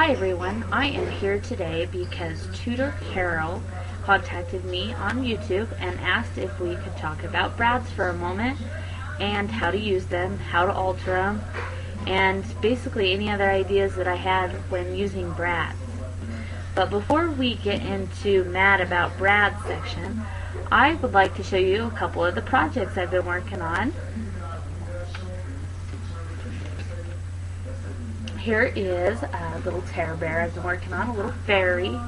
Hi everyone, I am here today because TutorCarol contacted me on YouTube and asked if we could talk about brads for a moment and how to use them, how to alter them, and basically any other ideas that I had when using brads. But before we get into Mad About Brads section, I would like to show you a couple of the projects I've been working on. Here is a little Terror Bear I've been working on, a little fairy.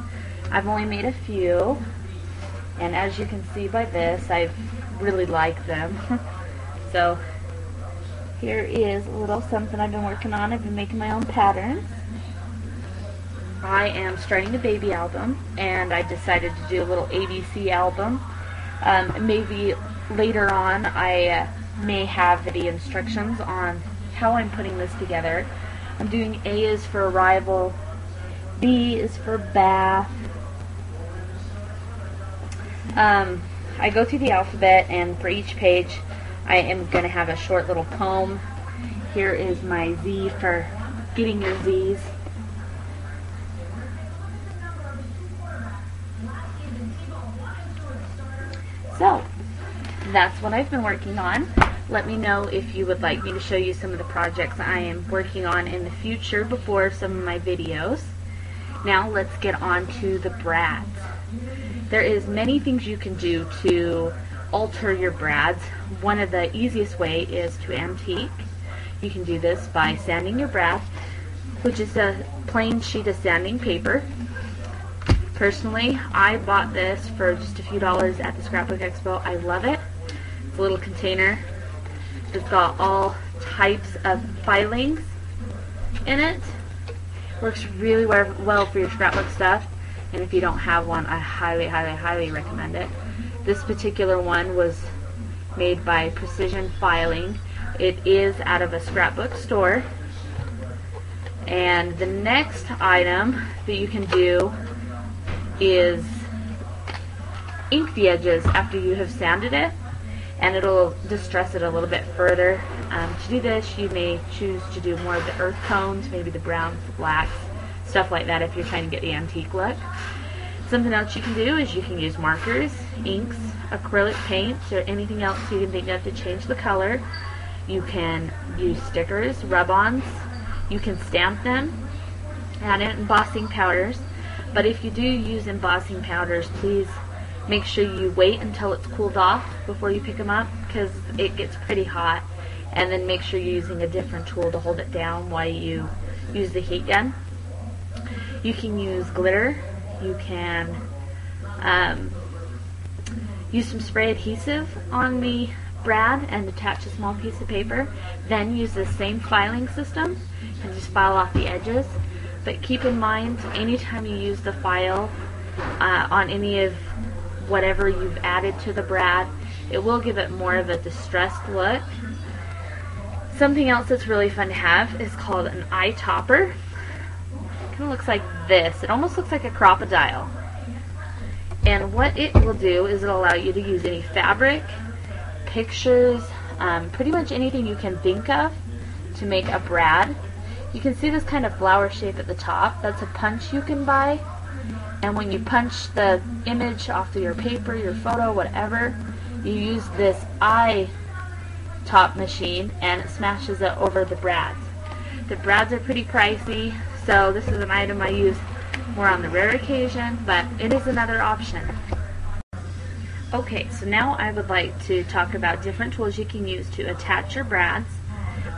I've only made a few, and as you can see by this, I really like them. So here is a little something I've been working on. I've been making my own patterns. I am starting a baby album, and I decided to do a little ABC album. Maybe later on I may have the instructions on how I'm putting this together. I'm doing A is for arrival, B is for bath. I go through the alphabet, and for each page I am going to have a short little poem. Here is my Z for getting your Z's. So, that's what I've been working on. Let me know if you would like me to show you some of the projects I am working on in the future before some of my videos. Now let's get on to the brads. There is many things you can do to alter your brads. One of the easiest way is to antique. You can do this by sanding your brad, which is a plain sheet of sanding paper. Personally, I bought this for just a few dollars at the Scrapbook Expo. I love it. It's a little container. It's got all types of filings in it. Works really well for your scrapbook stuff, and if you don't have one, I highly recommend it. This particular one was made by Precision Filing. It is out of a scrapbook store. And the next item that you can do is ink the edges after you have sanded it, and it'll distress it a little bit further. To do this, you may choose to do more of the earth tones, maybe the browns, the blacks, stuff like that if you're trying to get the antique look. Something else you can do is you can use markers, inks, acrylic paints, or anything else you can think of to change the color. You can use stickers, rub-ons, you can stamp them, add in embossing powders. But if you do use embossing powders, please make sure you wait until it's cooled off before you pick them up, because it gets pretty hot. And then make sure you're using a different tool to hold it down while you use the heat gun. You can use glitter. You can use some spray adhesive on the brad and attach a small piece of paper. Then use the same filing system and just file off the edges. But keep in mind, anytime you use the file on any of whatever you've added to the brad, it will give it more of a distressed look. Something else that's really fun to have is called an eye topper. It kind of looks like this. It almost looks like a crocodile. And what it will do is it'll allow you to use any fabric, pictures, pretty much anything you can think of to make a brad. You can see this kind of flower shape at the top. That's a punch you can buy. And when you punch the image off of your paper, your photo, whatever, you use this eye top machine and it smashes it over the brads. The brads are pretty pricey, so this is an item I use more on the rare occasion, but it is another option. Okay, so now I would like to talk about different tools you can use to attach your brads.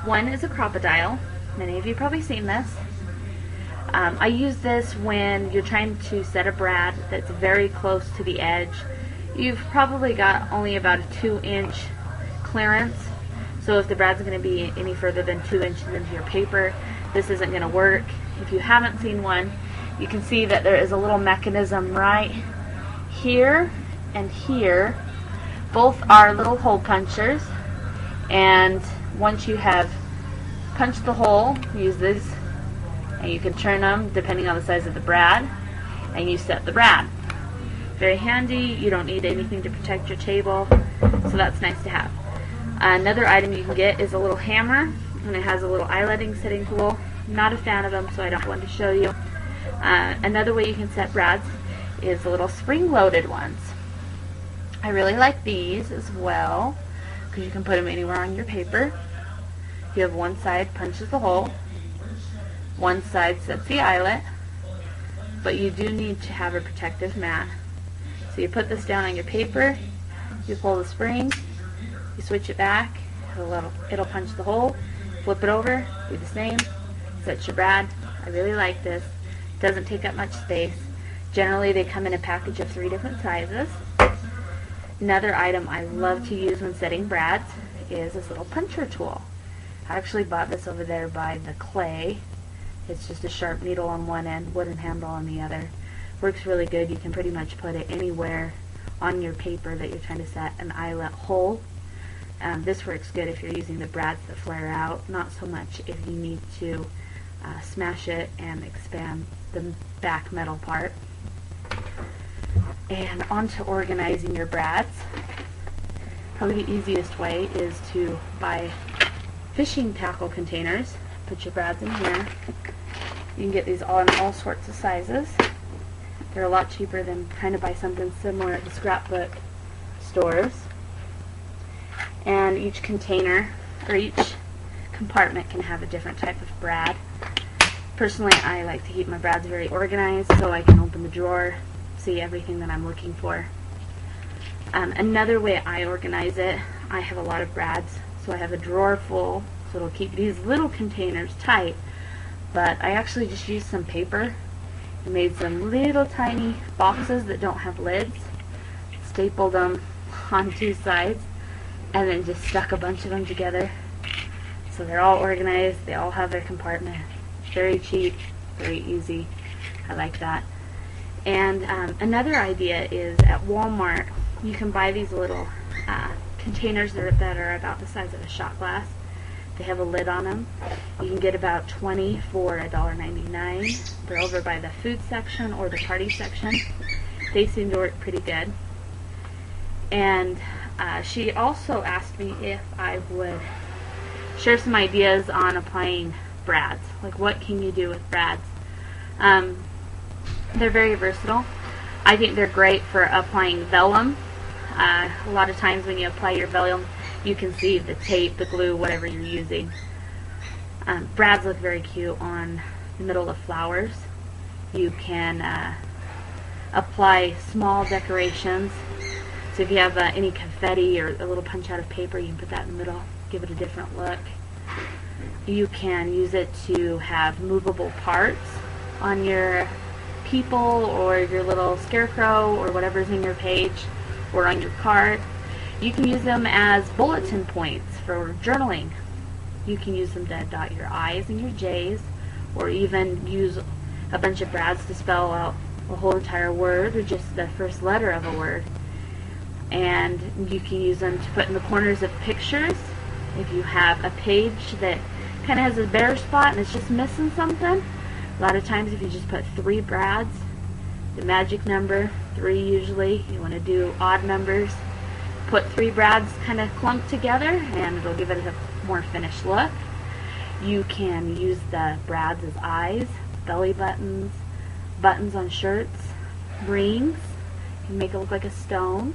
One is a crocodile. Many of you have probably seen this. I use this when you're trying to set a brad that's very close to the edge. You've probably got only about a 2-inch clearance, so if the brad's going to be any further than 2 inches into your paper, this isn't going to work. If you haven't seen one, you can see that there is a little mechanism right here and here. Both are little hole punchers, and once you have punched the hole, use this, and you can turn them depending on the size of the brad, and you set the brad. Very handy. You don't need anything to protect your table, so that's nice to have. Another item you can get is a little hammer, and it has a little eyeletting setting tool. Not a fan of them, so I don't want to show you. Another way you can set brads is the little spring-loaded ones. I really like these as well because you can put them anywhere on your paper. You have one side punches the hole, one side sets the eyelet, but you do need to have a protective mat. So you put this down on your paper, you pull the spring, you switch it back, it'll punch the hole, flip it over, do the same, set your brad. I really like this. It doesn't take up much space. Generally they come in a package of 3 different sizes. Another item I love to use when setting brads is this little puncher tool. I actually bought this over there by the Clay. It's just a sharp needle on one end, wooden handle on the other. Works really good. You can pretty much put it anywhere on your paper that you're trying to set an eyelet hole. This works good if you're using the brads that flare out, not so much if you need to smash it and expand the back metal part. And on to organizing your brads. Probably the easiest way is to buy fishing tackle containers. Put your brads in here. You can get these in all sorts of sizes. They're a lot cheaper than trying to buy something similar at the scrapbook stores. And each container, or each compartment, can have a different type of brad. Personally, I like to keep my brads very organized so I can open the drawer, see everything that I'm looking for. Another way I organize it, I have a lot of brads, so I have a drawer full, so it'll keep these little containers tight, but I actually just used some paper and made some little tiny boxes that don't have lids, stapled them on 2 sides, and then just stuck a bunch of them together. So they're all organized, they all have their compartment. Very cheap, very easy. I like that. And another idea is at Walmart, you can buy these little containers that are about the size of a shot glass. They have a lid on them. You can get about 20 for $1.99. They're over by the food section or the party section. They seem to work pretty good. And she also asked me if I would share some ideas on applying brads. Like, what can you do with brads? They're very versatile. I think they're great for applying vellum. A lot of times when you apply your vellum, you can see the tape, the glue, whatever you're using. Brads look very cute on the middle of flowers. You can apply small decorations. So if you have any confetti or a little punch out of paper, you can put that in the middle, give it a different look. You can use it to have movable parts on your people or your little scarecrow or whatever's in your page or on your card. You can use them as bulletin points for journaling. You can use them to dot your I's and your J's, or even use a bunch of brads to spell out a whole entire word or just the first letter of a word. And you can use them to put in the corners of pictures. If you have a page that kind of has a bare spot and it's just missing something, a lot of times if you just put 3 brads, the magic number, 3 usually, you want to do odd numbers, put 3 brads kind of clumped together and it'll give it a more finished look. You can use the brads as eyes, belly buttons, buttons on shirts, rings. You can make it look like a stone.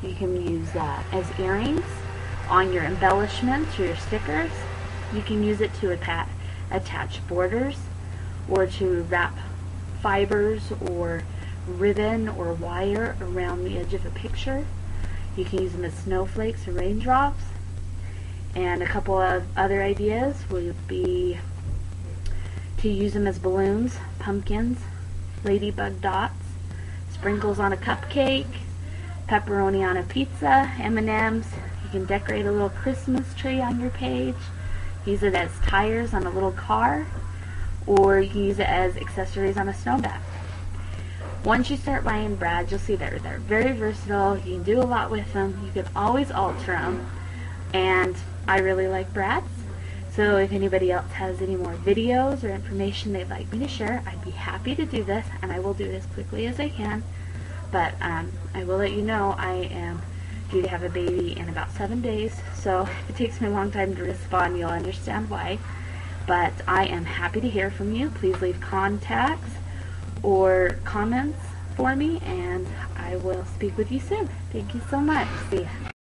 You can use as earrings on your embellishments or your stickers. You can use it to attach borders or to wrap fibers or ribbon or wire around the edge of a picture. You can use them as snowflakes or raindrops. And a couple of other ideas would be to use them as balloons, pumpkins, ladybug dots, sprinkles on a cupcake, pepperoni on a pizza, M&Ms. You can decorate a little Christmas tree on your page. Use it as tires on a little car, or you can use it as accessories on a snowbat. Once you start buying brads, you'll see they're very versatile. You can do a lot with them. You can always alter them, and I really like brads. So if anybody else has any more videos or information they'd like me to share, I'd be happy to do this, and I will do it as quickly as I can. But I will let you know I am due to have a baby in about 7 days, so if it takes me a long time to respond, you'll understand why. But I am happy to hear from you. Please leave contacts or comments for me, and I will speak with you soon. Thank you so much. See ya.